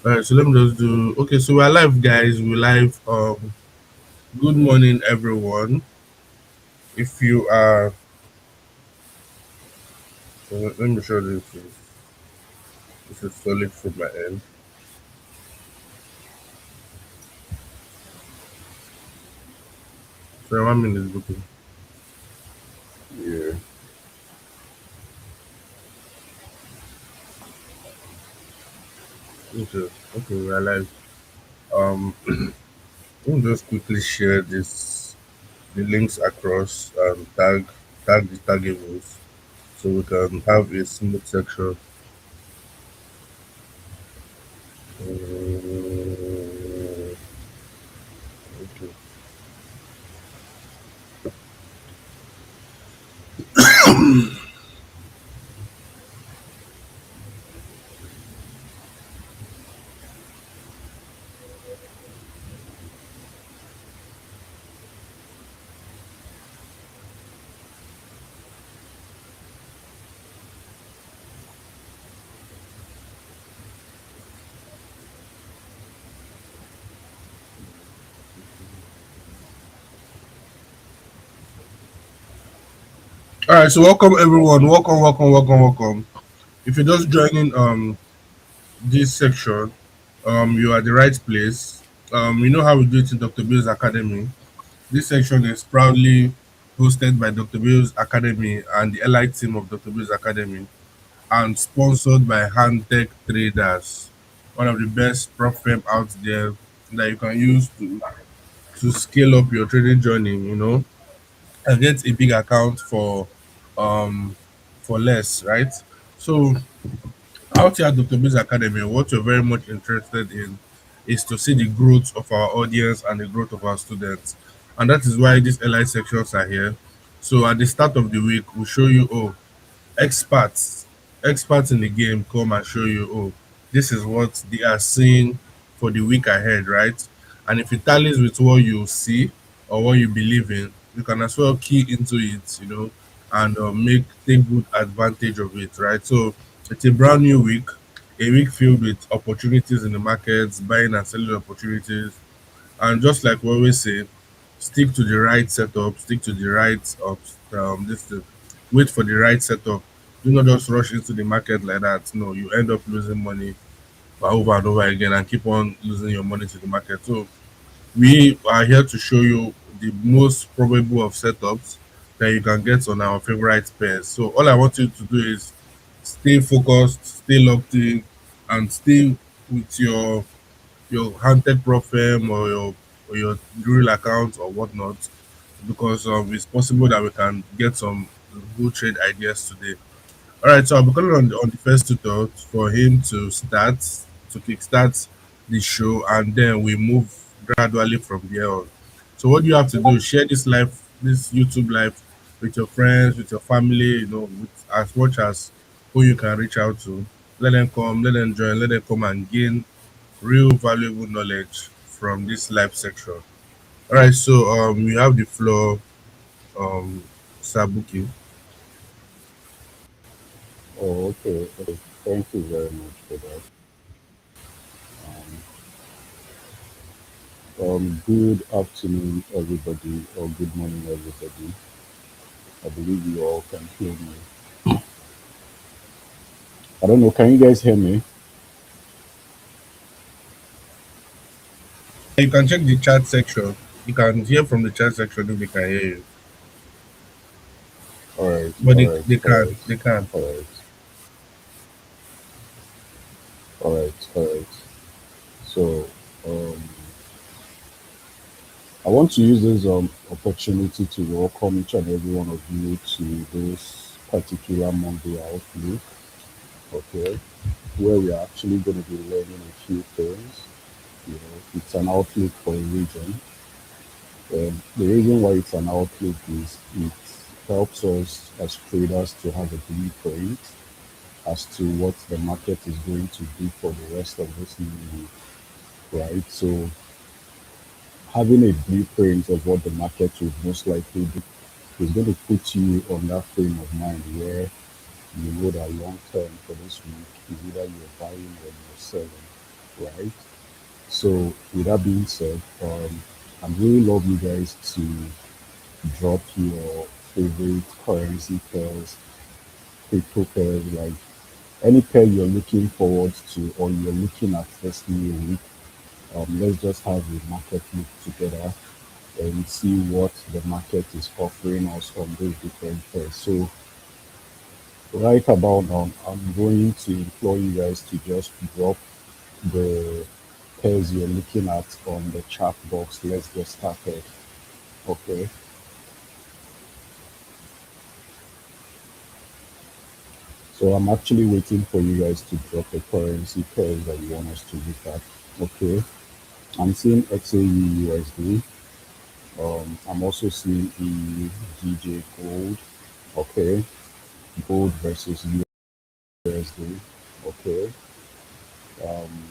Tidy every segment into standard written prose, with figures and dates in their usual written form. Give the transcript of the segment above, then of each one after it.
All right, so let me just do. Okay, so we're live, guys. We're live. Good morning, everyone. If you are, so let me show this is solid from my end. So 1 minute booking. Yeah. Okay, we're live. Let me just quickly share the links across and tag the tagables so we can have a smooth section. Okay. All right, so welcome everyone. Welcome. If you're just joining this section, you are at the right place. You know how we do it in Dr. Bill's Academy. This section is proudly hosted by Dr. Bill's Academy and the allied team of Dr. Bill's Academy and sponsored by Handtech Traders, one of the best prop firm out there that you can use to scale up your trading journey, and get a big account um for less, right? So out here at Dr. Bill's Academy, what we're very much interested in is to see the growth of our audience and the growth of our students. And that is why these LI sections are here. So at the start of the week, we'll show you, experts experts in the game come and show you, this is what they are seeing for the week ahead, right? And if it tallies with what you see or what you believe in, you can as well key into it, and make take good advantage of it, right? So it's a brand new week, a week filled with opportunities in the markets, buying and selling opportunities. And just like we always say, stick to the right setup, stick to the right this thing. Wait for the right setup. Do not just rush into the market like that. No, you end up losing money over and over again and keep on losing your money to the market. So we are here to show you the most probable of setups that you can get on our favorite pairs. So all I want you to do is stay focused, stay locked in, and stay with your handed prop firm or your real account or whatnot, because it's possible that we can get some good trade ideas today. All right, so I'll be calling on the first tutor for him to kickstart the show, and then we move gradually from there on. So what you have to do, share this YouTube live with your friends, with your family, with as much as who you can reach out to. Let them come, let them join, let them come and gain real valuable knowledge from this live section. All right, so we have the floor, Sabuki. Oh, okay. Okay. Thank you very much for that. Good afternoon, everybody, or good morning, everybody. I believe you all can hear me. I don't know. Can you guys hear me? You can check the chat section. You can hear from the chat section if they can hear you. All right. But All they, right. they All can. right. They can. All right. All right. All right. So, um, I want to use this opportunity to welcome each and every one of you to this particular Monday Outlook. Okay, where we are actually going to be learning a few things. It's an outlook for a region. The reason why it's an outlook is it helps us as traders to have a blueprint as to what the market is going to do for the rest of this new week, right? So having a blueprint of what the market will most likely do is going to put you on that frame of mind where you know that long term for this week is either you're buying or you're selling. right? So with that being said, I'd really love you guys to drop your favorite currency pairs, crypto pairs, like any pair you're looking forward to or you're looking at this new week. Let's just have a market look together and see what the market is offering us on those different pairs. So right about now, I'm going to implore you guys to just drop the pairs you're looking at on the chat box. Let's get started. Okay. So I'm actually waiting for you guys to drop the currency pairs that you want us to look at. Okay. I'm seeing XAU USD. I'm also seeing EU DJ gold. Okay. Gold versus USD. Okay. Um,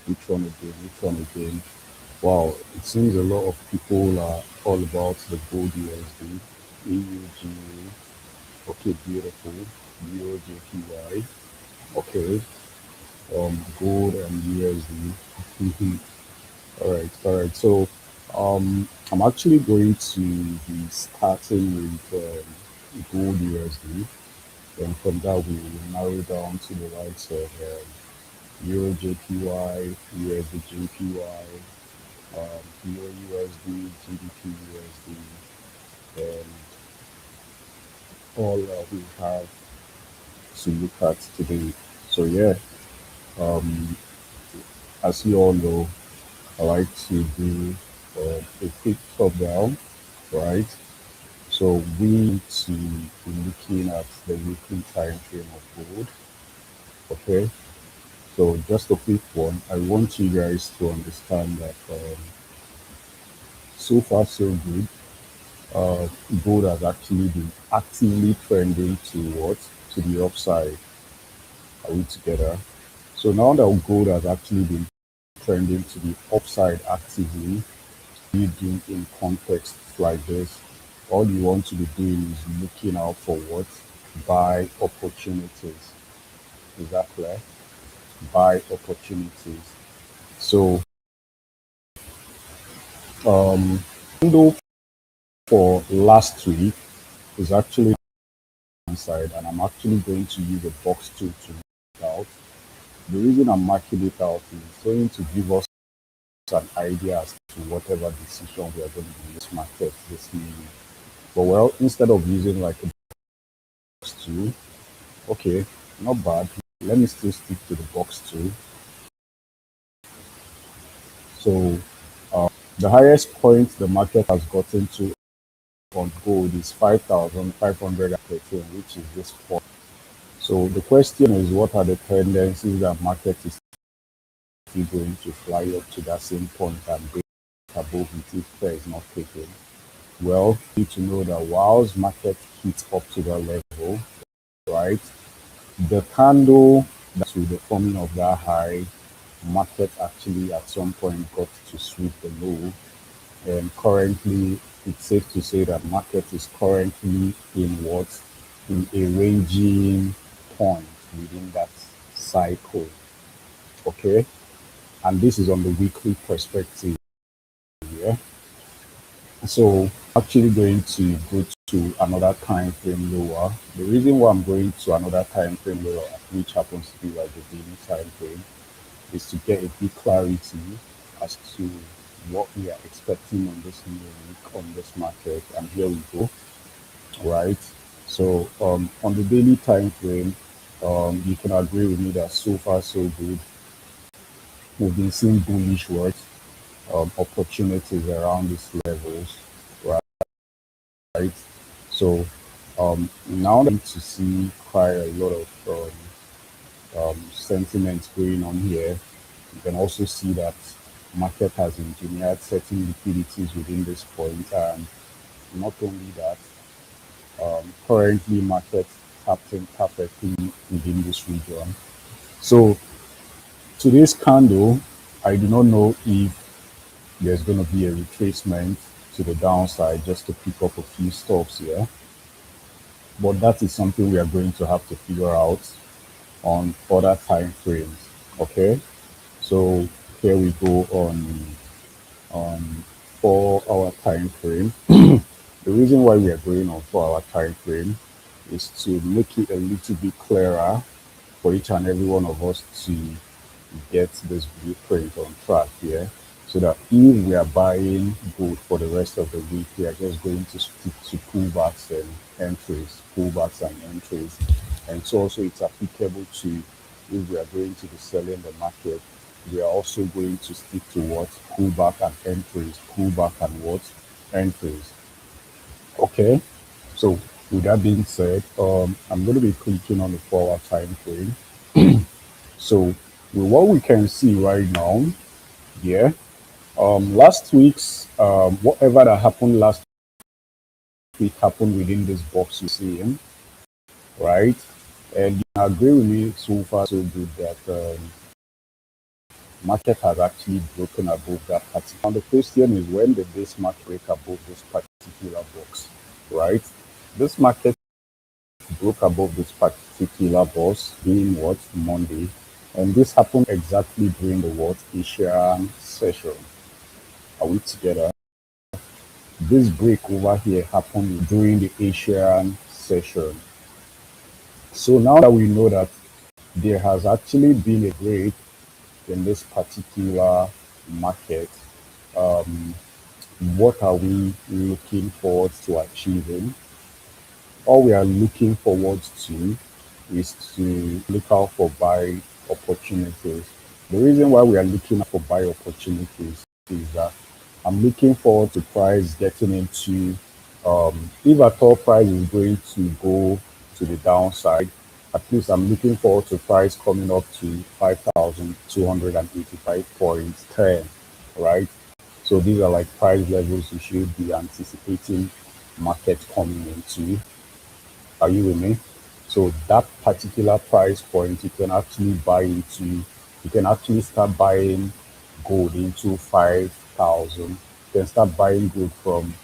which one again? Which one again? Wow, it seems a lot of people are all about the gold USD. EUGA. Okay, beautiful. Euro JPY. Okay. Gold and USD. All right. So, I'm actually going to be starting with gold USD, and from that we will narrow down to the likes of Euro JPY, USD JPY, Euro USD, GBP USD, and all we have to look at today. So yeah, um, as you all know, I like to do a quick top down, right? So we need to be looking at the weekly time frame of gold. Okay. So just a quick one. I want you guys to understand that so far so good. Gold has actually been actively trending towards to the upside. Are we together? So now that gold has actually been trending to the upside actively, you do in contexts like this, all you want to be doing is looking out for what? Buy opportunities. Is that clear? Buy opportunities. So, um, window for last week is actually inside, and I'm actually going to use a box tool to mark it out. The reason I'm marking it out is going to give us an idea as to whatever decision we are going to do in this market this new week. But well, instead of using like a box tool, okay, not bad. Let me still stick to the box tool. So the highest point the market has gotten to on gold is 5,513, which is this point. So the question is, what are the tendencies that market is still going to fly up to that same point and break above it if care is not taken? Well, you need to know that whilst market hits up to that level, right, the candle that with the forming of that high, market actually at some point got to sweep the low, and currently it's safe to say that market is currently in what? In a ranging point within that cycle. Okay, and this is on the weekly perspective. Yeah, so actually going to go to another time frame lower. The reason why I'm going to another time frame lower, which happens to be like the daily time frame, is to get a bit clarity as to what we are expecting on this new week on this market. And here we go, right? So on the daily time frame, you can agree with me that so far so good. We've been seeing bullish words, opportunities around these levels, right? So now we need to see quite a lot of sentiment going on here. You can also see that market has engineered certain liquidities within this point, and not only that, currently market tapped in perfectly within this region. So today's candle, I do not know if there's going to be a retracement to the downside just to pick up a few stops here, but that is something we are going to have to figure out on other time frames. Okay, So here we go on 4 hour time frame. The reason why we are going on 4 hour time frame is to make it a little bit clearer for each and every one of us to get this blueprint on track here. So that if we are buying gold for the rest of the week, we are just going to stick to pullbacks and entries, pullbacks and entries. And so also it's applicable to if we are going to be selling the market, we are also going to stick to what? Pullback and entries, pullback and what? Entries. Okay. So with that being said, I'm going to be clicking on the 4 hour time frame. So with what we can see right now, yeah, last week's whatever that happened last week happened within this box you see in, right? And you agree with me so far so good that market has actually broken above that particular. Now the question is, when did this market break above this particular box, right? This market broke above this particular box being what? Monday. And this happened exactly during the what? Asian session. Are we together? This break over here happened during the Asian session. So now that we know that there has actually been a break in this particular market, what are we looking forward to achieving? All we are looking forward to is to look out for buy opportunities. The reason why we are looking out for buy opportunities is that I'm looking forward to price getting into, if at all price is going to go to the downside, at least I'm looking forward to price coming up to 5,285.10, right? So these are like price levels you should be anticipating market coming into. Are you with me? So that particular price point, you can actually buy into, you can actually start buying gold into 5,000. You can start buying gold from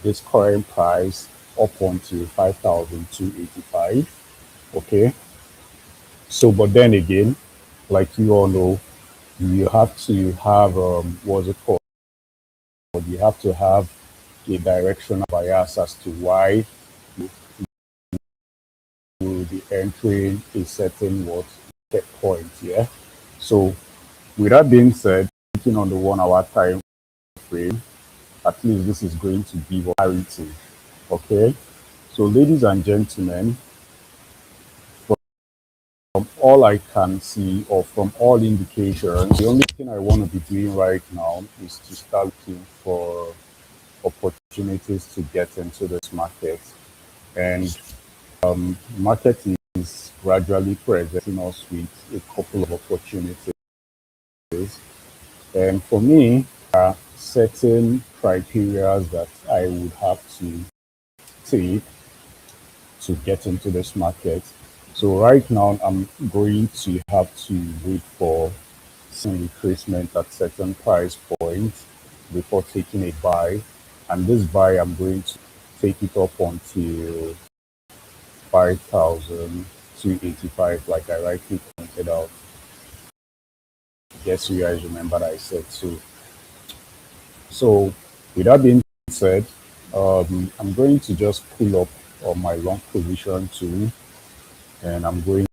this current price up onto 5,285. Okay. So, but then again, like you all know, you have to have, what's it called? You have to have a directional bias as to why will be entering a certain what set point. Yeah. So with that being said, looking on the 1 hour time frame, at least this is going to give clarity. Okay. So ladies and gentlemen, from all I can see or from all indications, the only thing I want to be doing right now is to start looking for opportunities to get into this market. And market is gradually presenting us with a couple of opportunities. And for me, certain criteria that I would have to take to get into this market. So right now, I'm going to have to wait for some retracement at certain price points before taking a buy. And this buy, I'm going to take it up until 5,285, like I rightly pointed out. Guess you guys remember that I said so. So, with that being said, I'm going to just pull up on my long position tool, and I'm going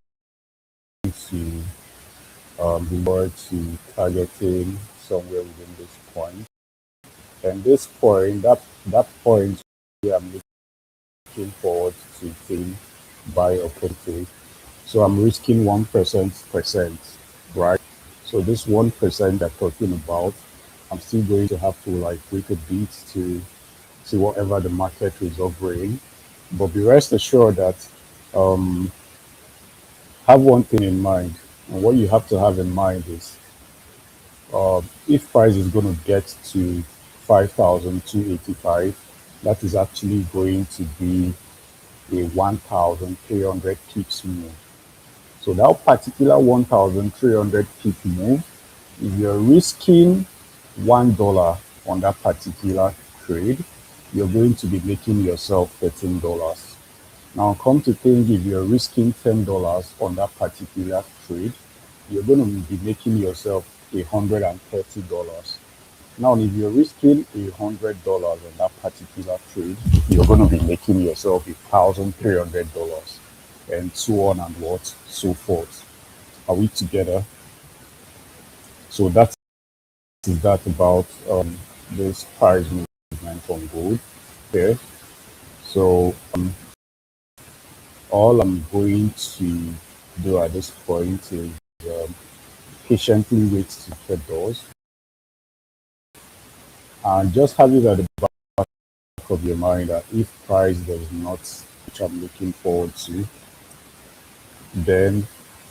to revert to targeting somewhere within this point. And this point, that point where I'm looking forward to seeing buy opportunity. So I'm risking 1%, right? So this 1% they're talking about, I'm still going to have to like wait a bit to see whatever the market is offering. But be rest assured that um, have one thing in mind. And what you have to have in mind is if price is going to get to 5,285, that is actually going to be a 1,300 pips move. So that particular 1,300 pip move, if you're risking $1 on that particular trade, you're going to be making yourself $13. Now, come to think, if you're risking $10 on that particular trade, you're going to be making yourself $130. Now, if you're risking $100 on that particular trade, you're going to be making yourself $1,300, and so on and what so forth. Are we together? So that is that about this price movement on gold. Okay. So all I'm going to do at this point is um, patiently wait to get doors and just have it at the back of your mind that if price does not, which I'm looking forward to, then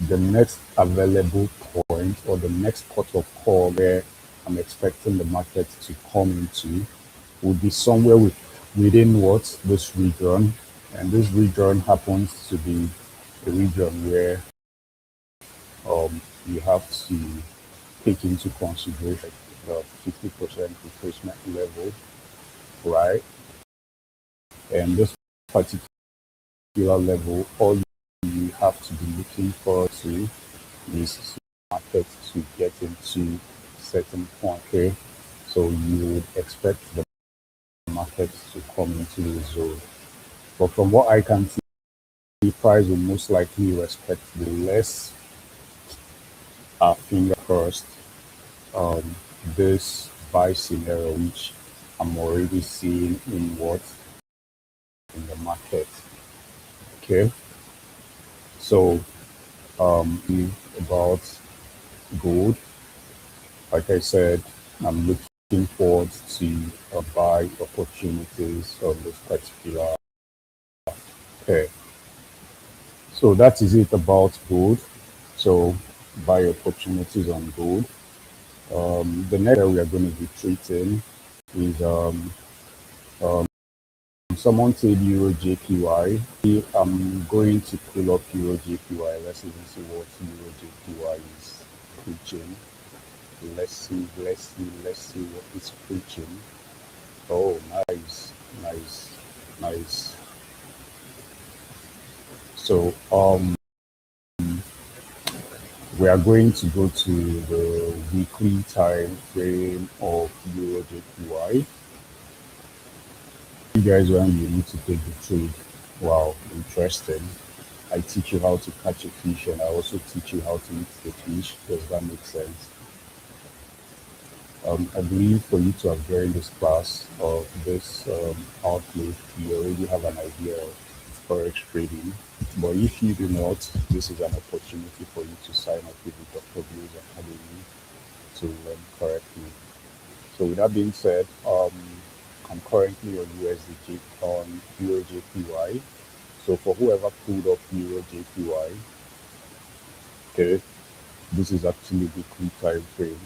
the next available point or the next port of call where I'm expecting the market to come into would be somewhere within what this region, and this region happens to be a region where you have to take into consideration the 50% retracement level, right? And this particular level, all you have to be looking for to is market to get into certain point. Okay, so you would expect the market to come into the zone. But from what I can see, the price will most likely respect the less finger crossed this buy scenario, which I'm already seeing in what in the market. Okay, so about gold, like I said, I'm looking forward to buy opportunities on this particular pair. So that is it about gold. So buy opportunities on gold. The next area we are going to be treating is someone said Euro JPY. I'm going to pull up Euro JPY. Let's even see what Euro JPY is preaching. Let's see what it's preaching. Oh, nice, nice, nice. So we are going to go to the weekly time frame of Euro JPY. You guys, when you need to take the trade, wow, interesting. I teach you how to catch a fish, and I also teach you how to eat the fish. Does that make sense? I believe for you to have joined this class or this outlook, you already have an idea of forex trading. But if you do not, this is an opportunity for you to sign up with the Dr. Blues Academy to learn correctly. So with that being said, I'm currently on USDJ on Euro JPY. So for whoever pulled up Euro JPY, okay, this is actually the weekly time frame.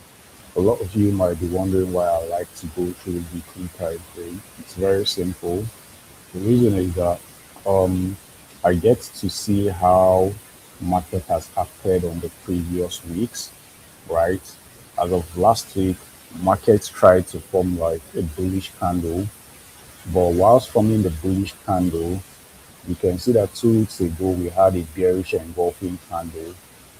A lot of you might be wondering why I like to go through the weekly time frame. It's very simple. The reason is that um, I get to see how market has acted on the previous weeks, right? As of last week, markets tried to form like a bullish candle, but whilst forming the bullish candle, you can see that 2 weeks ago we had a bearish engulfing candle,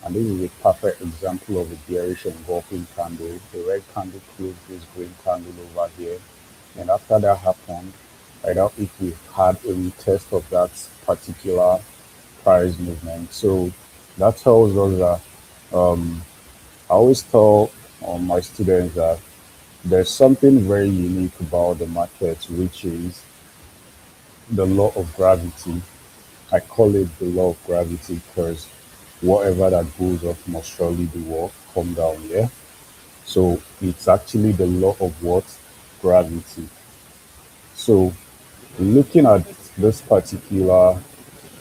and this is a perfect example of a bearish engulfing candle. The red candle closed this green candle over here, and after that happened, I doubt if we had a retest of that particular price movement. So that tells us that I always tell my students that there's something very unique about the market, which is the law of gravity. I call it the law of gravity because whatever that goes up must surely be what come down. Yeah. So it's actually the law of what gravity. So looking at this particular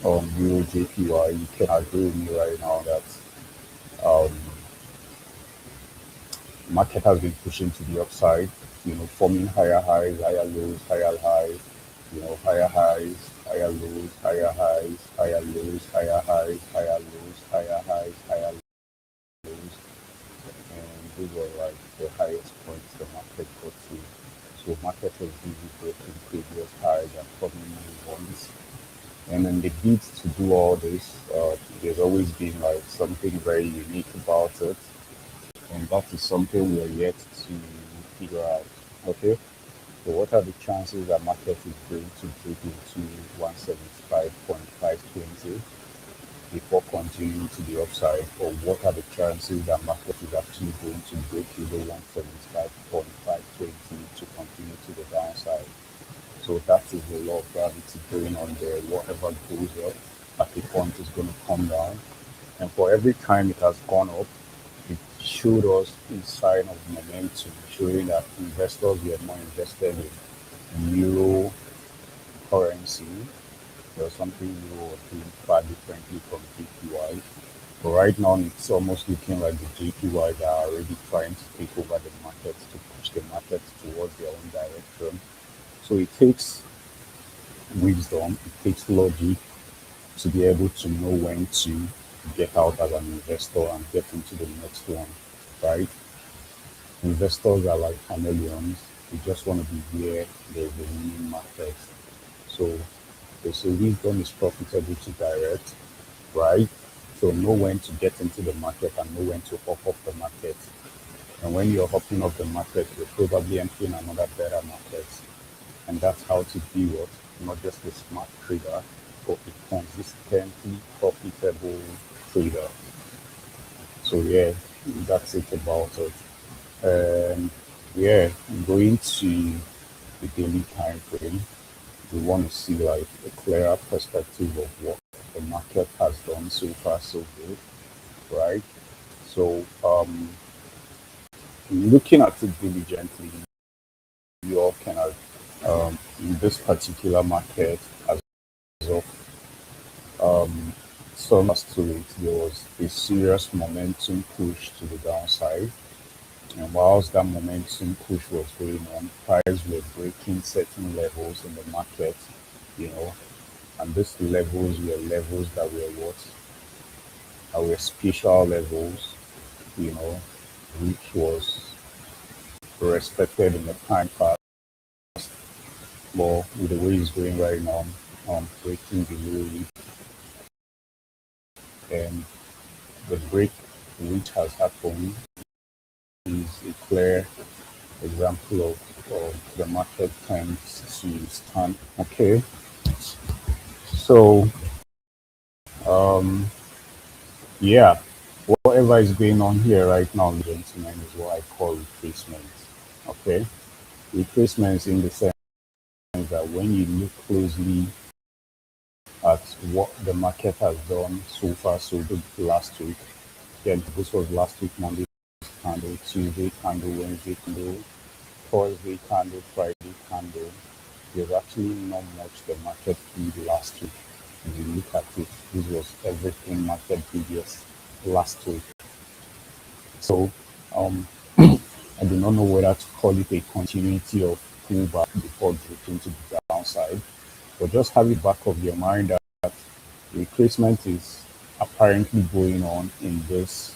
Euro JPY, you can agree with me right now that market has been pushing to the upside, forming higher highs, higher lows, higher highs, higher highs, higher lows, higher highs, higher lows, higher highs, higher lows, higher highs, higher lows. And these were like the highest points the market got to. So market was busy breaking previous highs and forming new ones. And then the bid to do all this, there's always been like something very unique about it, and that is something we are yet to figure out. Okay, so what are the chances that market is going to break into 175.520 before continuing to the upside, or what are the chances that market is actually going to break below 175.520 to continue to the downside? So that is the law of gravity going on there. Whatever goes up at a point is going to come down. And for every time it has gone up, it showed us a sign of momentum, showing that investors were more invested in euro currency. There was something euro was doing far differently from JPY. But right now, it's almost looking like the JPYs are already trying to take over the market to push the market towards their own direction. So it takes wisdom, it takes logic to be able to know when to get out as an investor and get into the next one, right? Investors are like chameleons. They just want to be where there's a winning market. So they say wisdom is profitable to direct, right? So know when to get into the market and know when to hop off the market. And when you're hopping off the market, you're probably entering another better market. And that's how to be what? Not just a smart trader, but a consistently profitable trader. So yeah, that's it about it. And yeah, going to the daily time frame, we want to see like a clearer perspective of what the market has done so far so good, right? So looking at it diligently, you all can in this particular market as of some last 2 weeks, there was a serious momentum push to the downside. And whilst that momentum push was going on, prices were breaking certain levels in the market, you know, and these levels were levels that were what? That were special levels, you know, which was respected in the time past. But with the way it's going right now, breaking below it, and the break which has happened is a clear example of the market tends to stand. Okay, so yeah, whatever is going on here right now, gentlemen, is what I call retracement. Okay, retracements in the sense that when you look closely at what the market has done so far, so good last week. Yeah, this was last week, Monday candle, Tuesday candle, Wednesday candle, Thursday candle, Friday candle. There's actually not much the market did last week. If you look at it, this was everything market previous last week. So um, I do not know whether to call it a continuity of pullback before drifting to the downside, but just have it back of your mind that retracement is apparently going on in this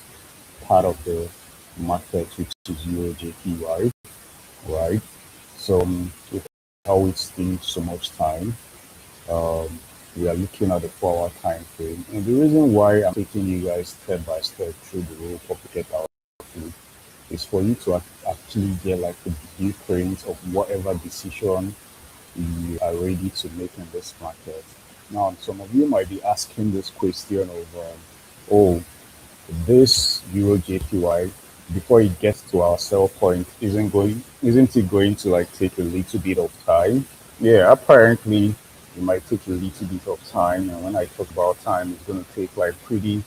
part of the market, which is Euro JPY, right? So without wasting so much time, um, we are looking at the 4 hour time frame. And the reason why I'm taking you guys step by step through the whole market outlook is for you to actually get like a blueprint of whatever decision you are ready to make in this market. Now, some of you might be asking this question of, oh, this Euro JPY before it gets to our sell point isn't it going to like take a little bit of time? Yeah, apparently it might take a little bit of time, and when I talk about time, it's going to take like pretty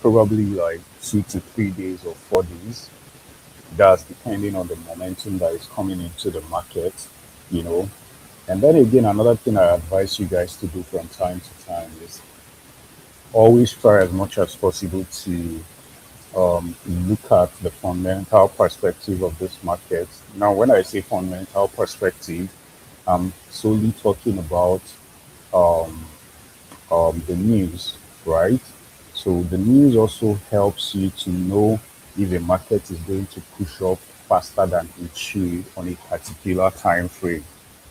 probably like 2 to 3 days or 4 days. That's depending on the momentum that is coming into the market, you know. And then again, another thing I advise you guys to do from time to time is always try as much as possible to look at the fundamental perspective of this market. Now, when I say fundamental perspective, I'm solely talking about um, the news, right? So the news also helps you to know if a market is going to push up faster than it should on a particular time frame,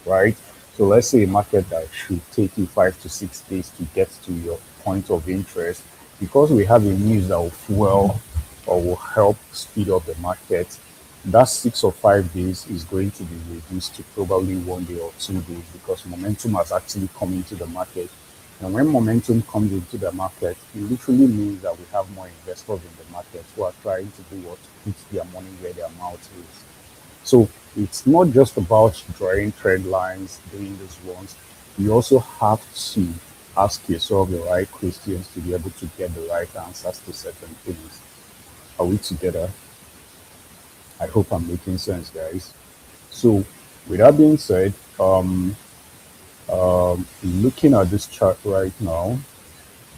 right? So let's say a market that should take you 5 to 6 days to get to your point of interest because we have a news that will fuel or will help speed up the market, that 6 or 5 days is going to be reduced to probably 1 day or 2 days because momentum has actually come into the market. And when momentum comes into the market, it literally means that we have more investors in the market who are trying to do what? Put their money where their mouth is. So it's not just about drawing trend lines, doing these ones. You also have to ask yourself the right questions to be able to get the right answers to certain things. Are we together? I hope I'm making sense, guys. So, with that being said, looking at this chart right now,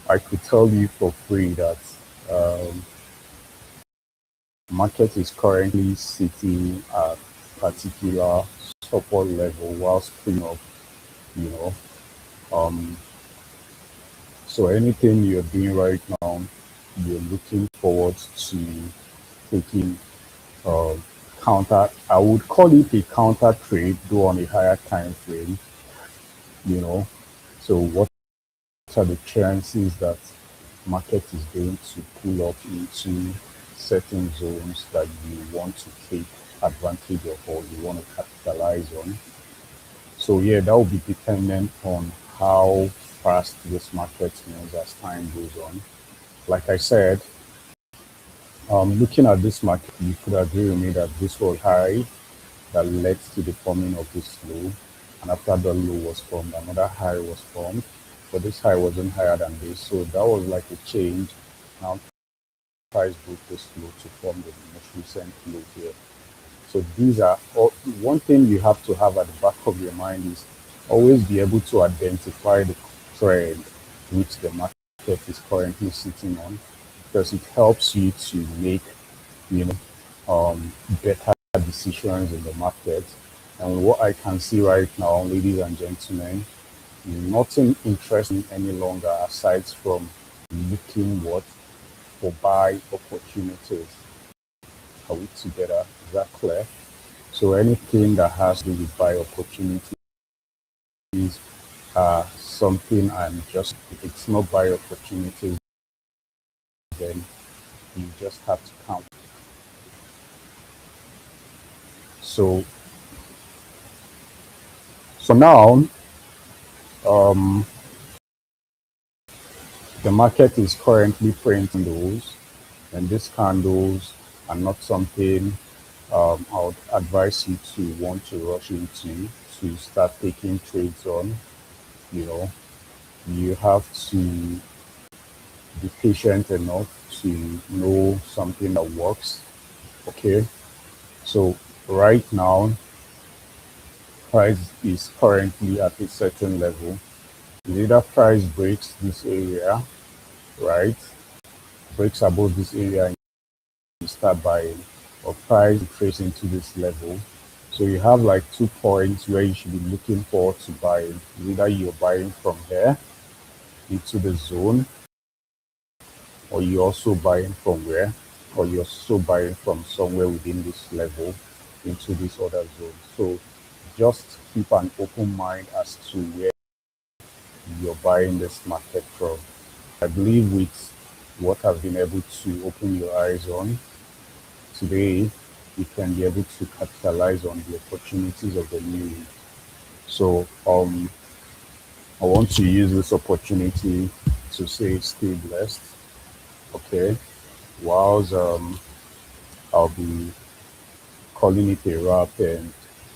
I could tell you for free that um, market is currently sitting at particular support level whilst putting up, you know. Um, so anything you're doing right now, you're looking forward to taking uh, counter. I would call it a counter trade, though on a higher time frame. You know, so what are the chances that market is going to pull up into certain zones that you want to take advantage of or you want to capitalize on? So yeah, that will be dependent on how fast this market moves as time goes on. Like I said, looking at this market, you could agree with me that this was high that led to the forming of this low. And after the low was formed, another high was formed. But this high wasn't higher than this. So that was like a change. Now price broke this low to form the most recent low here. So these are all, one thing you have to have at the back of your mind is always be able to identify the trend which the market is currently sitting on because it helps you to make, you know, better decisions in the market. And what I can see right now, ladies and gentlemen, nothing interesting any longer aside from looking what for buy opportunities. Are we together? Is that clear? So anything that has to do with buy opportunities something I'm just if it's not buy opportunities, then you just have to count. So now the market is currently printing those, and these candles are not something I would advise you to want to rush into to start taking trades on. You know, you have to be patient enough to know something that works. Okay, so right now, price is currently at a certain level. Either price breaks this area, right? Breaks above this area and you start buying, or price trace into this level. So you have like 2 points where you should be looking forward to buying. Either you're buying from here into the zone, or you're also buying from where, or you're also buying from somewhere within this level into this other zone. So just keep an open mind as to where you're buying this market from. I believe with what I've been able to open your eyes on today, you can be able to capitalize on the opportunities of the new week. So I want to use this opportunity to say stay blessed. Okay. Whilst I'll be calling it a wrap and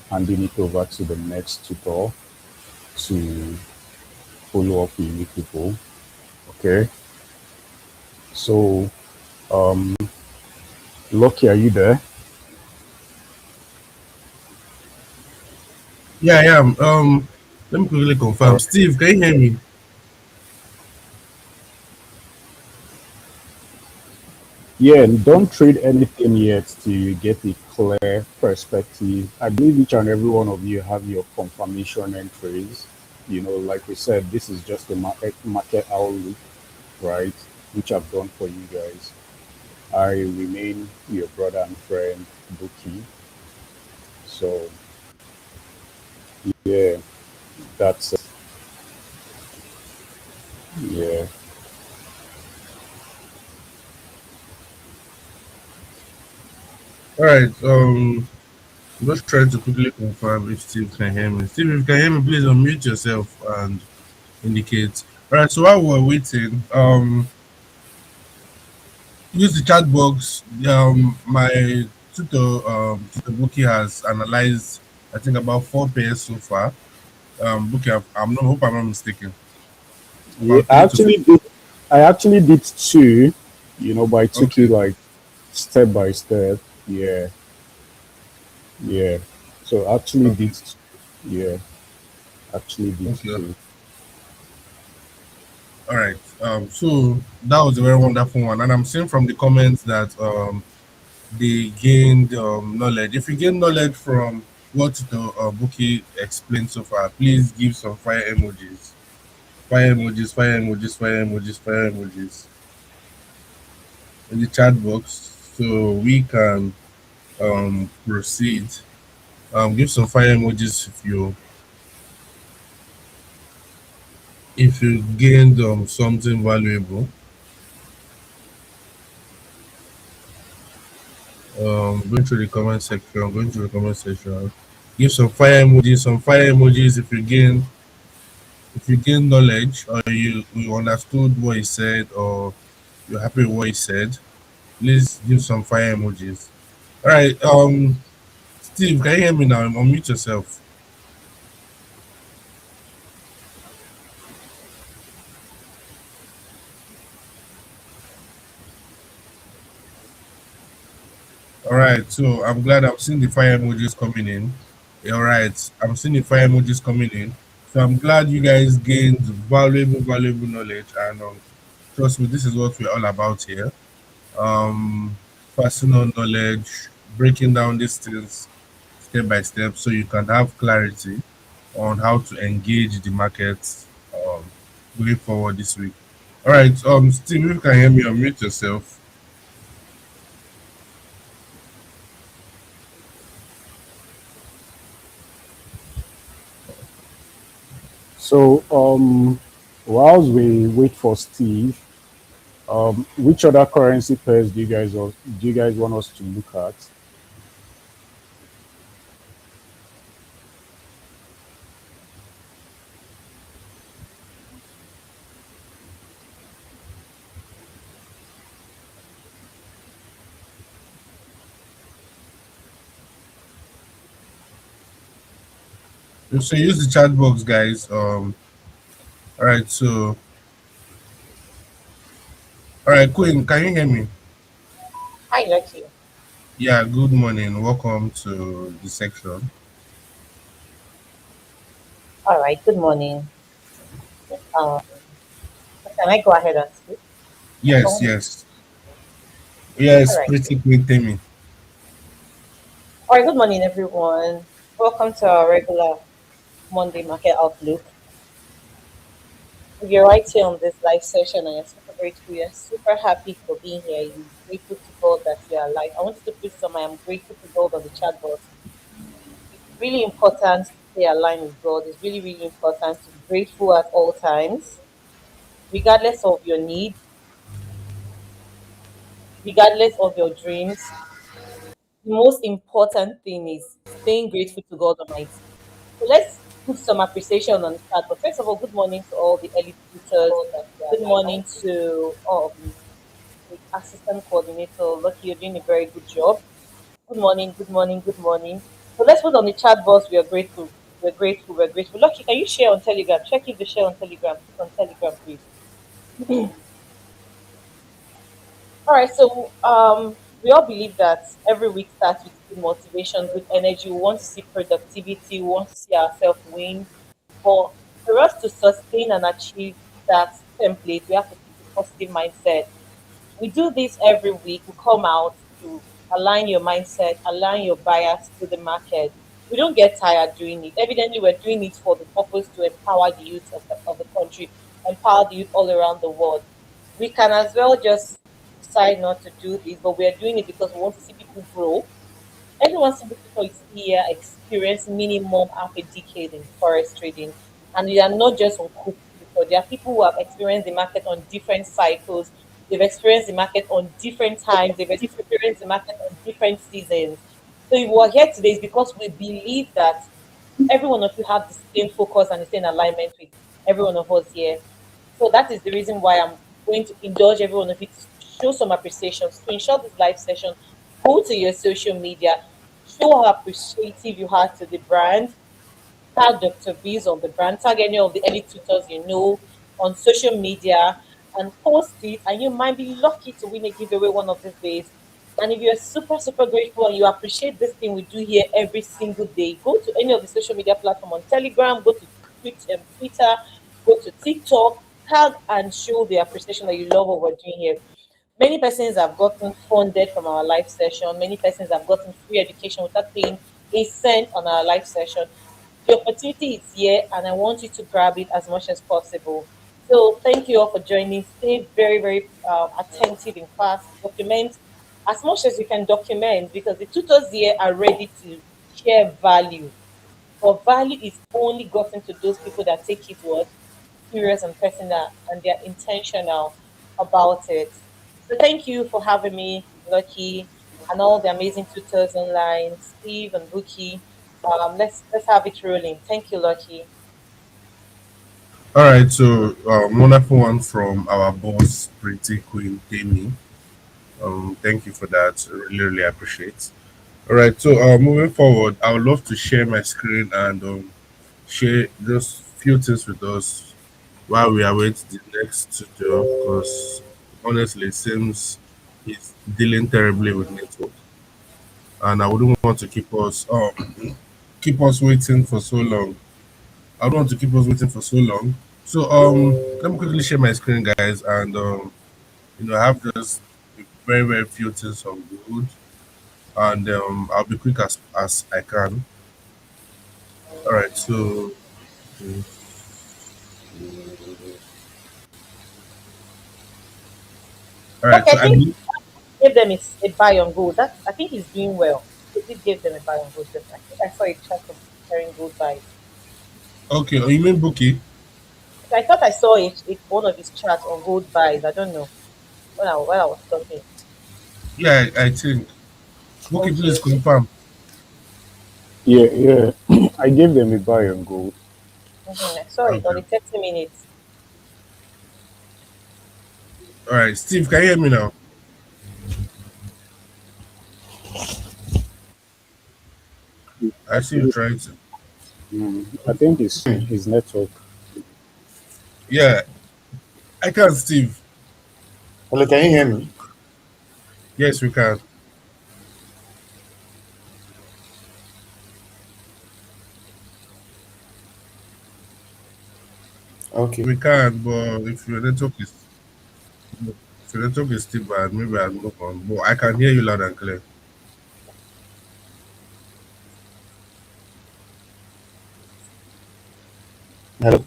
handing it over to the next tutor to follow up with you people. Okay. So Lucky, are you there? Yeah, I am. Let me quickly All confirm. right. Steve, can you hear me? Yeah, and don't trade anything yet till you get a clear perspective. I believe each and every one of you have your confirmation entries. Like we said, this is just the market outlook, right? Which I've done for you guys. I remain your brother and friend, Buki. So, yeah, that's, yeah. All right. I'm just trying to quickly confirm if Steve can hear me. Steve, if you can hear me, please unmute yourself and indicate. All right. So while we're waiting, use the chat box. My tutor Buki has analyzed, I think, about four pairs so far. Buki, I'm not hope I'm not mistaken. Yeah, About three to four. I actually did two, but I took it Okay. like step by step. Yeah, yeah. So actually Okay. did, yeah, actually did Okay. two. All right. So that was a very wonderful one, and I'm seeing from the comments that they gained knowledge. If you gain knowledge from what the Buki explained so far, please give some fire emojis. Fire emojis, fire emojis, fire emojis, fire emojis in the chat box so we can proceed. Give some fire emojis if you gained something valuable. Going through the comment section, going through the comment section. Give some fire emojis if you gain knowledge or you understood what he said or you're happy with what he said. Please give some fire emojis. All right. Steve, can you hear me now? Unmute yourself. All right. So I'm glad I'm seeing the fire emojis coming in. All right. I'm seeing the fire emojis coming in. So I'm glad you guys gained valuable knowledge. And trust me, this is what we're all about here. Um, Personal knowledge, breaking down these things step by step so you can have clarity on how to engage the markets going forward this week. All right. Steve, if you can hear me, unmute yourself. So whilst we wait for Steve, which other currency pairs do you guys want us to look at? So use the chat box, guys. All right. So, all right, Queen, can you hear me? Hi, Jackie. Yeah. Good morning. Welcome to the section. All right, good morning. Um, can I go ahead and speak? Yes. Oh, Yes. all Yes. right. Pretty Queen Temi. All right, good morning, everyone. Welcome to our regular Monday Market Outlook. If you're right here on this live session and you're super grateful, you're super happy for being here, you're grateful to God that you're alive. I want you to put some I am grateful to God on the chat box. It's really important to stay aligned with God. It's really, really important to be grateful at all times, regardless of your need, regardless of your dreams. The most important thing is staying grateful to God Almighty. So let's put some appreciation on the chat. But first of all, good morning to all the early tutors. Good morning to the assistant coordinator. Lucky, you're doing a very good job. Good morning, good morning, good morning. So let's put on the chat box. We are grateful. We're grateful. We're grateful. Lucky, can you share on Telegram? Check if you share on Telegram. Put on Telegram, please. All right, so we all believe that every week starts with good motivation, good energy. We want to see productivity, we want to see ourselves win. But for us to sustain and achieve that template, we have to keep a positive mindset. We do this every week. We come out to align your mindset, align your bias to the market. We don't get tired doing it. Evidently, we're doing it for the purpose to empower the youth of the country, empower the youth all around the world. We can as well just decide not to do this, but we are doing it because we want to see people grow. Everyone simple people is here experience minimum half a decade in forex trading, and they are not just on cookie. Because there are people who have experienced the market on different cycles, They've experienced the market on different times. They've experienced the market on different seasons. So if we're here today, it's because we believe that every one of you have the same focus and the same alignment with every one of us here. So that is the reason why I'm going to indulge every one of you to show some appreciation. Screenshot this live session, go to your social media, show how appreciative you are to the brand, tag Dr. Bees on the brand, tag any of the early tutors you know on social media and post it, and you might be lucky to win a giveaway one of these days. And if you're super, super grateful and you appreciate this thing we do here every single day, go to any of the social media platform on Telegram, go to Twitter, go to TikTok, tag and show the appreciation that you love what we're doing here. Many persons have gotten funded from our live session. Many persons have gotten free education without paying a cent on our live session. The opportunity is here, and I want you to grab it as much as possible. So, thank you all for joining. Stay very, very attentive in class. Document as much as you can document because the tutors here are ready to share value. But value is only gotten to those people that take it what serious and personal and they're intentional about it. So thank you for having me, Lucky, and all the amazing tutors online, Steve and Buki. Let's have it rolling. Thank you, Lucky. All right, so wonderful one from our boss, Pretty Queen Tammy. Thank you for that. Really, really appreciate. All right, so moving forward, I would love to share my screen and share just few things with us while we await the next tutor because honestly, it seems he's dealing terribly with network, and I wouldn't want to keep us waiting for so long. I don't want to keep us waiting for so long. So let me quickly share my screen, guys, and I have just very very few things on good, and I'll be quick as I can. All right, so all right, Okay, so I I think believe give them a buy on gold. That I think he's doing well. They did give them a buy on gold. But I think I saw a chart of carrying gold buys. okay. Oh, you mean Bookie? Okay, I thought I saw one of his charts on gold buys. I don't know when I was talking. Yeah, I think Bookie. Please Okay. confirm. Yeah, yeah. I gave them a buy on gold. I saw it on Okay. the 30 minutes. All right, Steve, can you hear me now? I see you trying to. I think it's his network. Yeah, I can, Steve. Hello, can you hear me? Yes, we can. Okay. We can, but if your network is still bad, maybe I'll move on. But I can hear you loud and clear. Hello.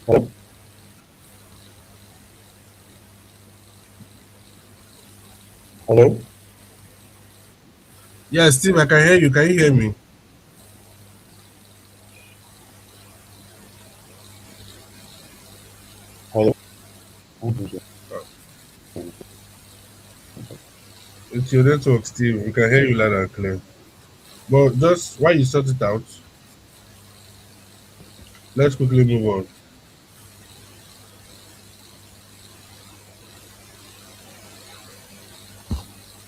Hello. Hello. Yeah, Steve, I can hear you. Can you hear me? Hello. Uh, It's your network, Steve. We can hear you loud and clear. But just while you sort it out, let's quickly move on.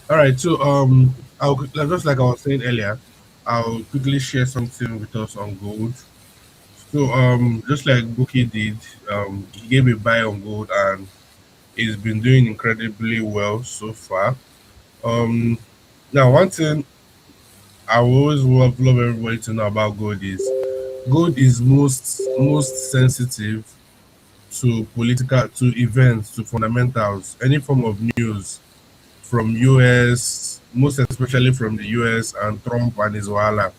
All right, so just like I was saying earlier, I'll quickly share something with us on gold. So just like Bookie did, he gave a buy on gold and he's been doing incredibly well so far. Um, Now one thing I will always love everybody to know about gold is most sensitive to political to events to fundamentals, any form of news from US, most especially from the US and Trump and his wahala,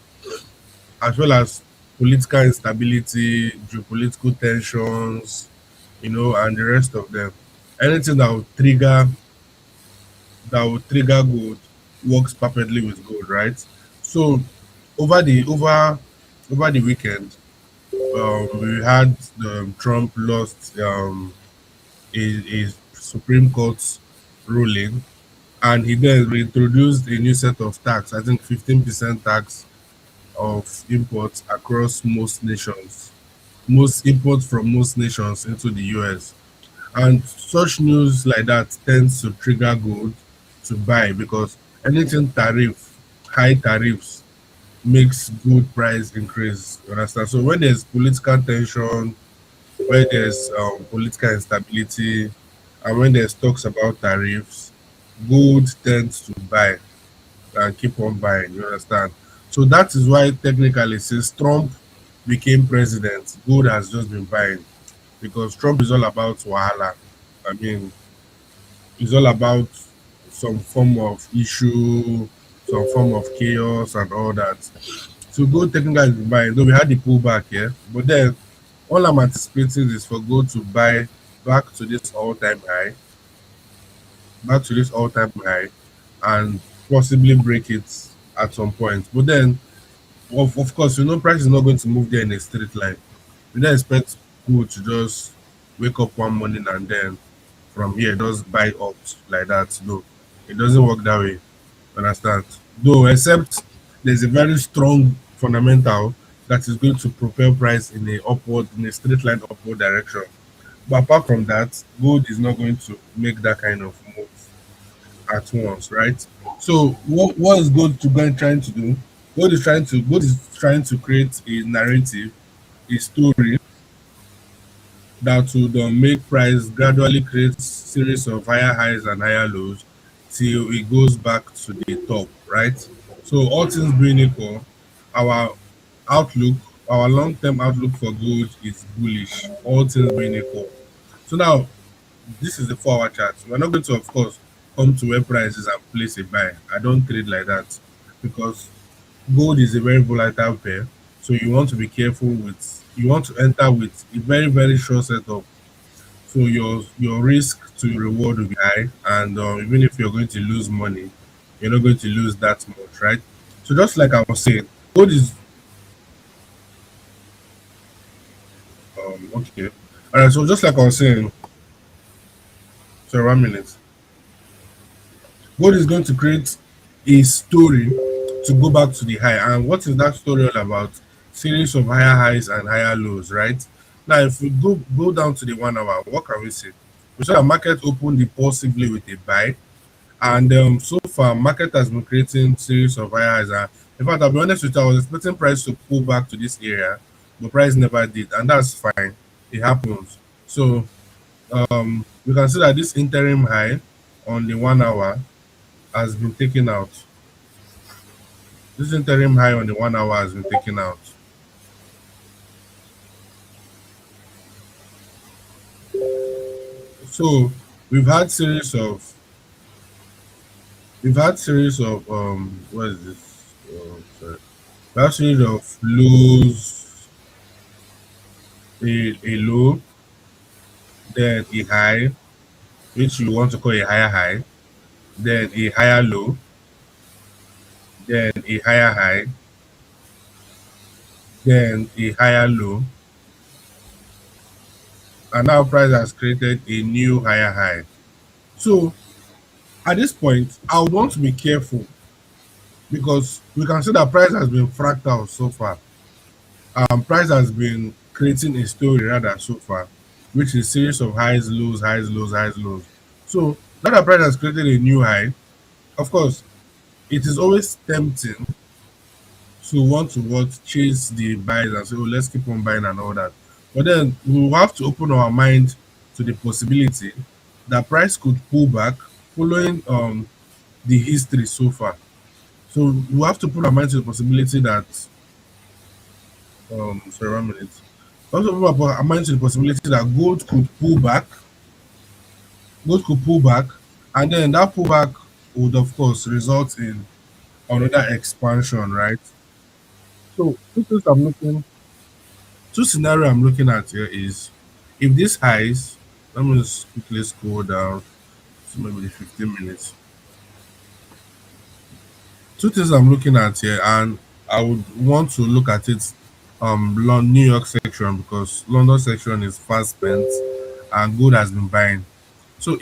as well as political instability, geopolitical tensions, and the rest of them. Anything that would trigger gold works perfectly with gold, right? So over the over over the weekend, We had Trump lost a Supreme Court ruling, and he then reintroduced a new set of tax. I think 15% tax of imports across most nations, most imports from most nations into the US. And such news like that tends to trigger gold to buy because anything tariff, high tariffs makes gold price increase. You understand? So when there's political tension, where there's political instability, and when there's talks about tariffs, gold tends to buy and keep on buying. You understand? So that is why technically, since Trump became president, gold has just been buying because Trump is all about wahala. I mean, it's all about some form of issue, some form of chaos, and all that. So gold technically has been buying. Though we had the pullback here, but then all I'm anticipating is for gold to buy back to this all-time high, and possibly break it at some point. But then, of course, price is not going to move there in a straight line. We don't expect gold to just wake up one morning and then from here just buy up like that. No, it doesn't work that way. Understand? Though, except there's a very strong fundamental that is going to propel price in a straight line upward direction. But apart from that, gold is not going to make that kind of move at once, right? So what is gold to go and trying to do? Gold is trying to create a narrative, a story that would make price gradually create series of higher highs and higher lows till it goes back to the top, right? So all things being equal, our outlook, our long-term outlook for gold is bullish. All things being equal. So now this is the 4 hour chart. We're not going to, of course, come to where prices and place a buy. I don't trade like that because gold is a very volatile pair. So you want to enter with a very, very short setup. So your risk to reward will be high, and even if you're going to lose money, you're not going to lose that much, right? So just like I was saying, gold is okay. All right. So just like I was saying, sorry, 1 minute. Gold is going to create a story to go back to the high. And what is that story all about? Series of higher highs and higher lows, right? Now, if we go down to the 1 hour, what can we see? We saw the market opened impulsively with a buy, and so far, market has been creating series of higher highs. And in fact, I'll be honest with you, I was expecting price to pull back to this area, but price never did, and that's fine. It happens. So we can see that this interim high on the 1 hour has been taken out. This interim high on the 1 hour has been taken out. So we've had series of what is this? Sorry. We have series of lows, a low, then a high, which you want to call a higher high, then a higher low, then a higher high, then a higher low, and now price has created a new higher high. So at this point, I would want to be careful because we can see that price has been fractal so far. Price has been creating a story rather so far, which is series of highs, lows, highs, lows, highs, lows. So now that price has created a new high, of course, it is always tempting to want to chase the buys and say, oh, let's keep on buying and all that. But then we will have to open our mind to the possibility that price could pull back following the history so far. So we have to put our mind to the possibility that sorry, 1 minute. We have to put our mind to the possibility that gold could pull back, and then that pullback would of course result in another expansion, right? So two scenario I'm looking at here is if this highs, let me just quickly scroll down to maybe 15 minutes. Two things I'm looking at here, and I would want to look at it New York section because London section is fast spent and gold has been buying. So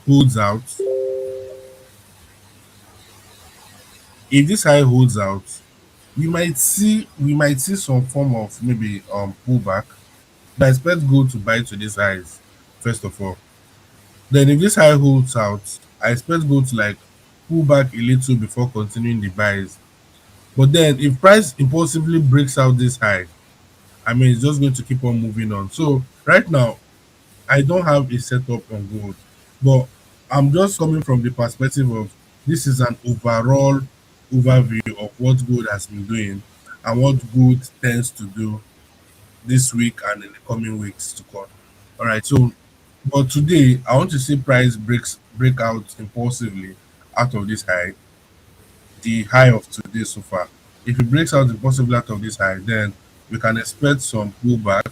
holds out, if this high holds out, we might see some form of maybe pullback. I expect gold to buy to these highs first of all. Then if this high holds out, I expect gold to like pull back a little before continuing the buys. But then if price impulsively breaks out this high, I mean it's just going to keep on moving on. So right now I don't have a setup on gold, but I'm just coming from the perspective of this is an overall overview of what gold has been doing and what gold tends to do this week and in the coming weeks to come. All right, so but today I want to see price break out impulsively out of this high, the high of today so far. If it breaks out impulsively out of this high, then we can expect some pullback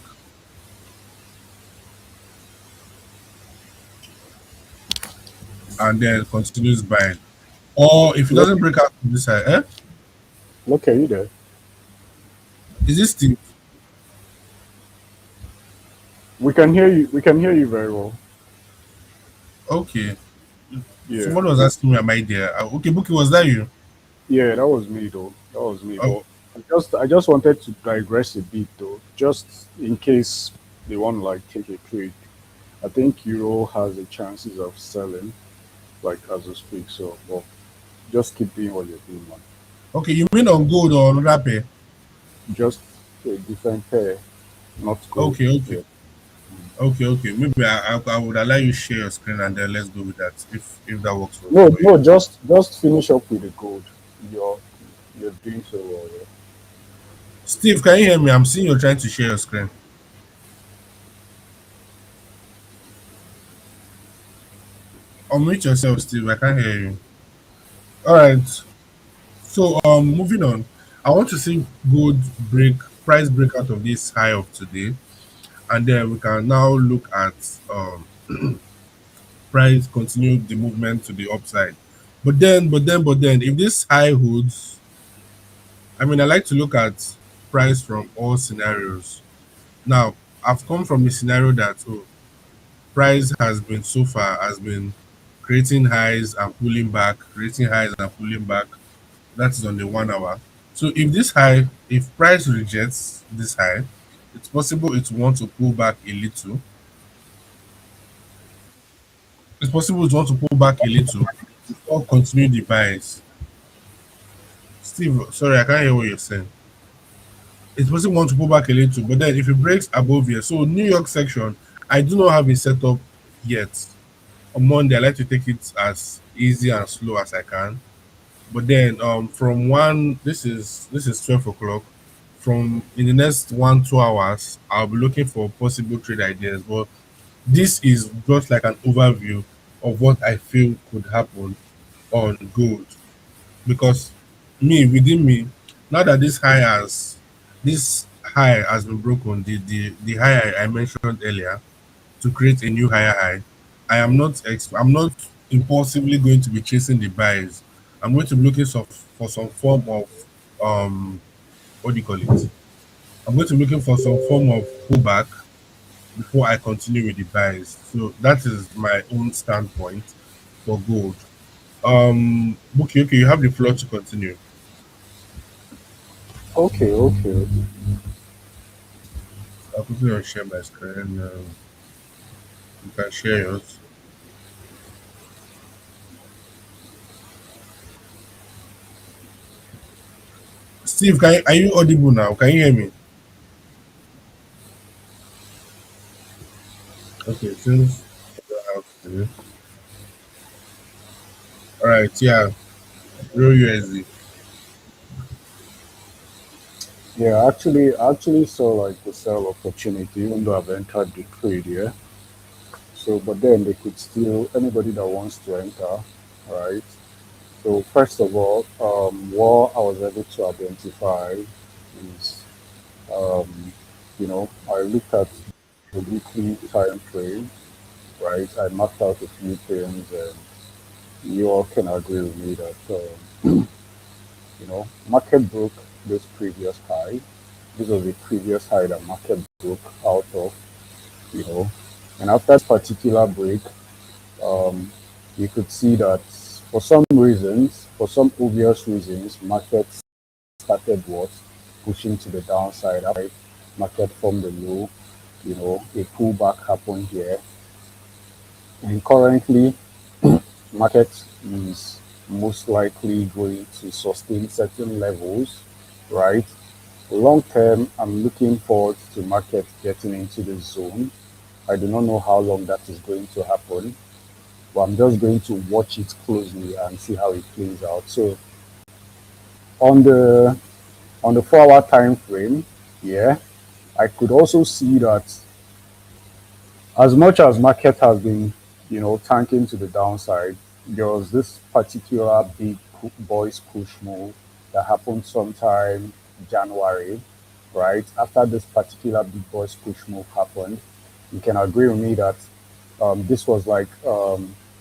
and then continues buying. Or if it Look, doesn't break out from this side, look, are you there? is this Steve? We can hear you. We can hear you very well. Okay. Yeah, Someone was asking me, am I there? Okay, Bookie, was that you? yeah, that was me though. That was me. Oh, But I just wanted to digress a bit though, just in case they want to like take a trade. I think Euro has the chances of selling, like as we speak. So, well, just keep doing what you're doing, man. okay, you mean on gold or another pair? Just a different pair, not gold. Okay, okay. Yeah. Okay. Maybe I would allow you share your screen and then let's go with that if that works No, for you. no, just finish up with the gold. You're you're doing so well. Yeah. Steve, can you hear me? I'm seeing you're trying to share your screen. Unmute yourself, Steve. I can't hear you. All right. So moving on. I want to see gold price break out of this high of today, and then we can now look at price continue the movement to the upside. But then, if this high holds, I mean, I like to look at price from all scenarios. Now, I've come from a scenario that price has been so far has been creating highs and pulling back, creating highs and pulling back. That is on the 1 hour. So if price rejects this high, it's possible it want to pull back a little. It's possible it want to pull back a little before continue the buys. Steve, sorry, I can't hear what you're saying. It's possible want to pull back a little, but then if it breaks above here, so New York section, I do not have a setup yet. On Monday, I like to take it as easy and slow as I can. But then from one this is 12 o'clock. From in the next 1 2 hours, I'll be looking for possible trade ideas. But this is just like an overview of what I feel could happen on gold because within me, now that this high has been broken, the high I mentioned earlier to create a new higher high, I'm not impulsively going to be chasing the buys. I'm going to be looking for some form of what do you call it? I'm going to be looking for some form of pullback before I continue with the buys. So that is my own standpoint for gold. Okay, you have the floor to continue. Okay, okay. I'll quickly share my screen. You can share yours. Steve, are you audible now? Can you hear me? Okay, since you don't have to. All right, yeah, real USD. Yeah, I actually saw like the sell opportunity, even though I've entered the trade here. So, but then they could still anybody that wants to enter, right? So, first of all, what I was able to identify is, um, I looked at the weekly time frame, right? I mapped out a few things, and you all can agree with me that Market broke this previous high. This was the previous high that market broke out of, you know. And after this particular break, um, you could see that for some reasons, for some obvious reasons, market started what? Pushing to the downside. After market formed a low, a pullback happened here. And currently, market is most likely going to sustain certain levels, right? Long term, I'm looking forward to market getting into the zone. I do not know how long that is going to happen, but I'm just going to watch it closely and see how it plays out. So on the 4 hour time frame, yeah, I could also see that as much as market has been, tanking to the downside, there was this particular big boys push move that happened sometime January, right? After this particular big boys push move happened, you can agree with me that this was like a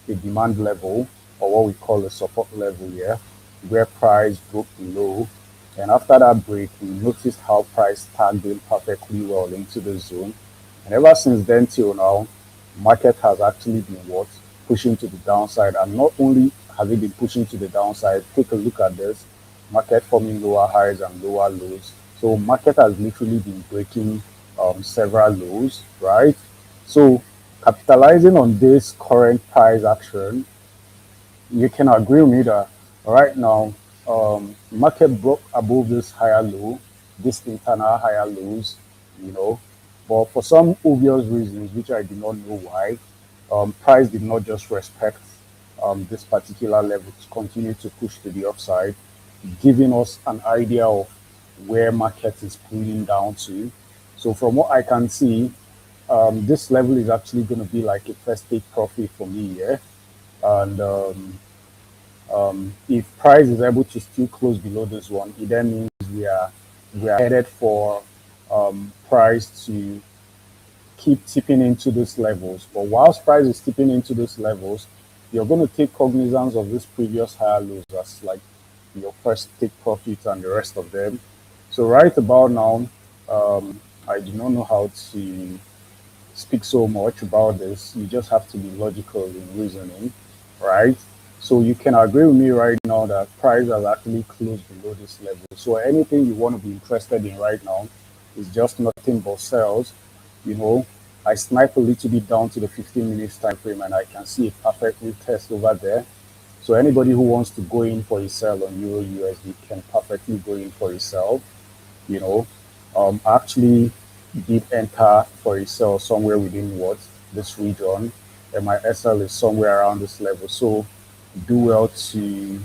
demand level, or what we call a support level here, where price broke below. And after that break, we noticed how price tagged in perfectly well into the zone. And ever since then till now, market has actually been what? Pushing to the downside. And not only has it been pushing to the downside, take a look at this. Market forming lower highs and lower lows. So market has literally been breaking several lows, right? So capitalizing on this current price action, you can agree with me that right now, market broke above this higher low, this internal higher lows, you know. But for some obvious reasons, which I do not know why, price did not just respect this particular level to continue to push to the upside, giving us an idea of where market is pulling down to. So from what I can see, this level is actually going to be like a first take profit for me here. And if price is able to still close below this one, it then means we are headed for price to keep tipping into these levels. But whilst price is tipping into these levels, you're going to take cognizance of this previous higher lows as like your first take profit and the rest of them. So right about now, I do not know how to speak so much about this. You just have to be logical in reasoning, right? So you can agree with me right now that price has actually closed below this level. So anything you want to be interested in right now is just nothing but sales. You know, I snipe a little bit down to the 15 minutes time frame and I can see a perfect retest over there. So anybody who wants to go in for a sell on Euro USD can perfectly go in for a sell, you know. Actually did enter for a sell somewhere within what this region, and my SL is somewhere around this level. So do well to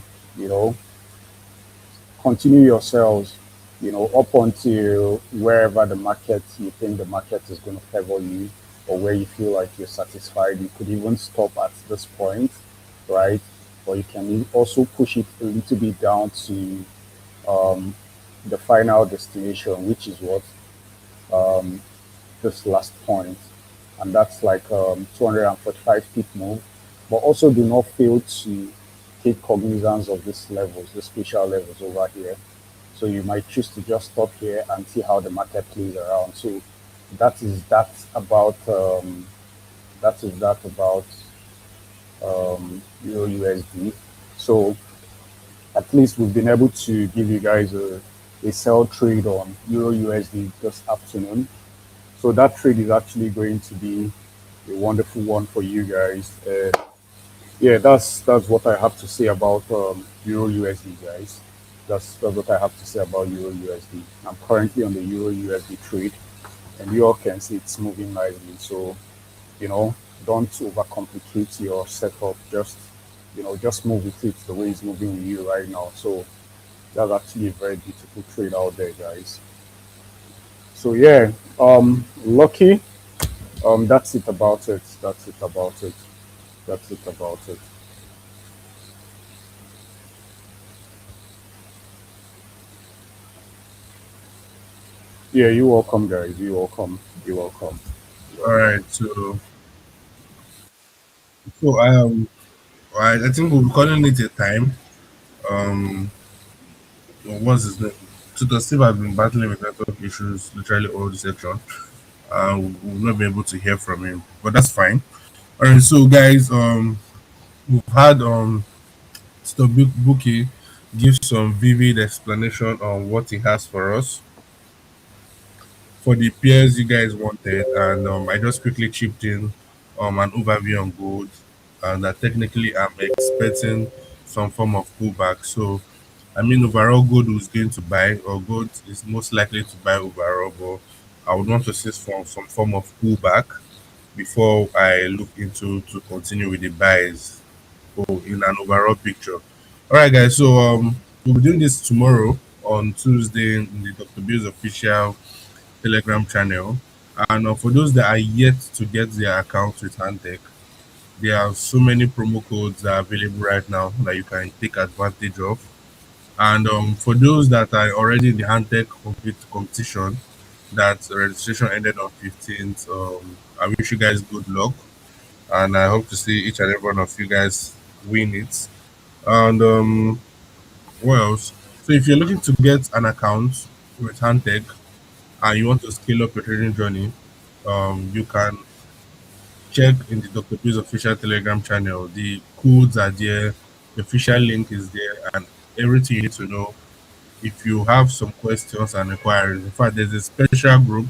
continue your sales, up until wherever the market you think the market is going to favor you, or where you feel like you're satisfied. You could even stop at this point, right? Or you can also push it a little bit down to um, the final destination, which is what um, this last point, and that's like 245 pip move. But also do not fail to take cognizance of these levels, the special levels over here. So you might choose to just stop here and see how the market plays around. So that is that about Euro USD. So at least we've been able to give you guys a sell trade on Euro USD this afternoon. So that trade is actually going to be a wonderful one for you guys. Yeah, that's what I have to say about Euro USD, guys. That's what I have to say about Euro USD. I'm currently on the Euro USD trade, and you all can see it's moving nicely. So you know, don't overcomplicate your setup. Just move with it the way it's moving with you right now. So that's actually a very beautiful trade out there, guys. So yeah, lucky. That's it about it. That's it about it. That's it about it. Yeah, you're welcome, guys. You're welcome. You're welcome. You're All welcome. right. So I think we'll be calling it a time. Um, what's his name? Tutor Steve has been battling with network issues literally all the section. We've not been able to hear from him, but that's fine. All right, so guys, we've had Stobuki give some vivid explanation on what he has for us for the pairs you guys wanted, and I just quickly chipped in an overview on gold, and that technically I'm expecting some form of pullback. So I mean, overall, gold was going to buy, or gold is most likely to buy overall, but I would want to see some form of pullback before I look into to continue with the buys or in an overall picture. All right, guys. So we'll be doing this tomorrow on Tuesday in the Dr. Bill's official Telegram channel. And for those that are yet to get their account with Handtech, there are so many promo codes that are available right now that you can take advantage of. And for those that are already in the Handtech competition, that registration ended on 15th. I wish you guys good luck, and I hope to see each and every one of you guys win it. And what else? So if you're looking to get an account with Handtech and you want to scale up your trading journey, you can check in the Dr. P's official Telegram channel. The codes are there, the official link is there, and everything you need to know if you have some questions and inquiries. In fact, there's a special group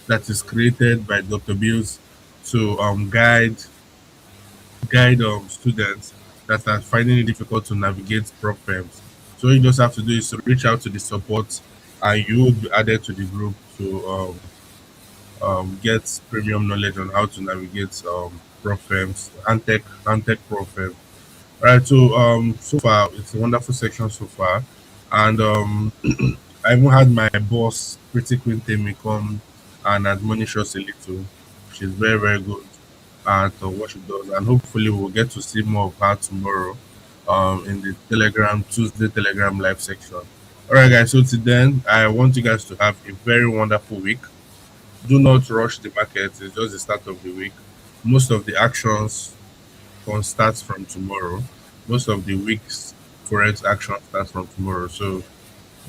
that is created by Dr. Bills to guide students that are finding it difficult to navigate prop firms. So all you just have to do is to reach out to the support, and you will be added to the group to get premium knowledge on how to navigate prop firms and tech prop firms. All right, so so far it's a wonderful section so far, and I even had my boss, Pretty Queen Temi, come and admonish us a little. She's very, very good at what she does, and hopefully we'll get to see more of her tomorrow in the Telegram, Tuesday Telegram live section. All right, guys, so till then, I want you guys to have a very wonderful week. Do not rush the market, it's just the start of the week. Most of the actions starts from tomorrow. Most of the week's forex action starts from tomorrow. So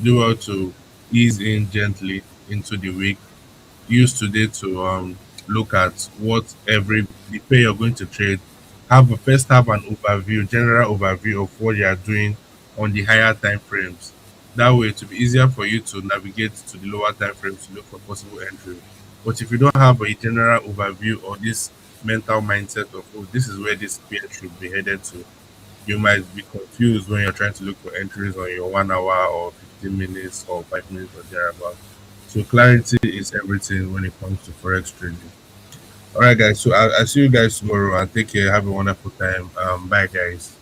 do well to ease in gently into the week. Use today to look at what every the pair you're going to trade. Have an overview, general overview of what you are doing on the higher time frames. That way, it will be easier for you to navigate to the lower time frames to look for possible entry. But if you don't have a general overview or this mental mindset of, oh, this is where this pair should be headed to, you might be confused when you're trying to look for entries on your 1 hour or 15 minutes or 5 minutes or thereabout. So clarity is everything when it comes to forex trading. All right, guys. So I'll see you guys tomorrow and take care. Have a wonderful time. Bye, guys.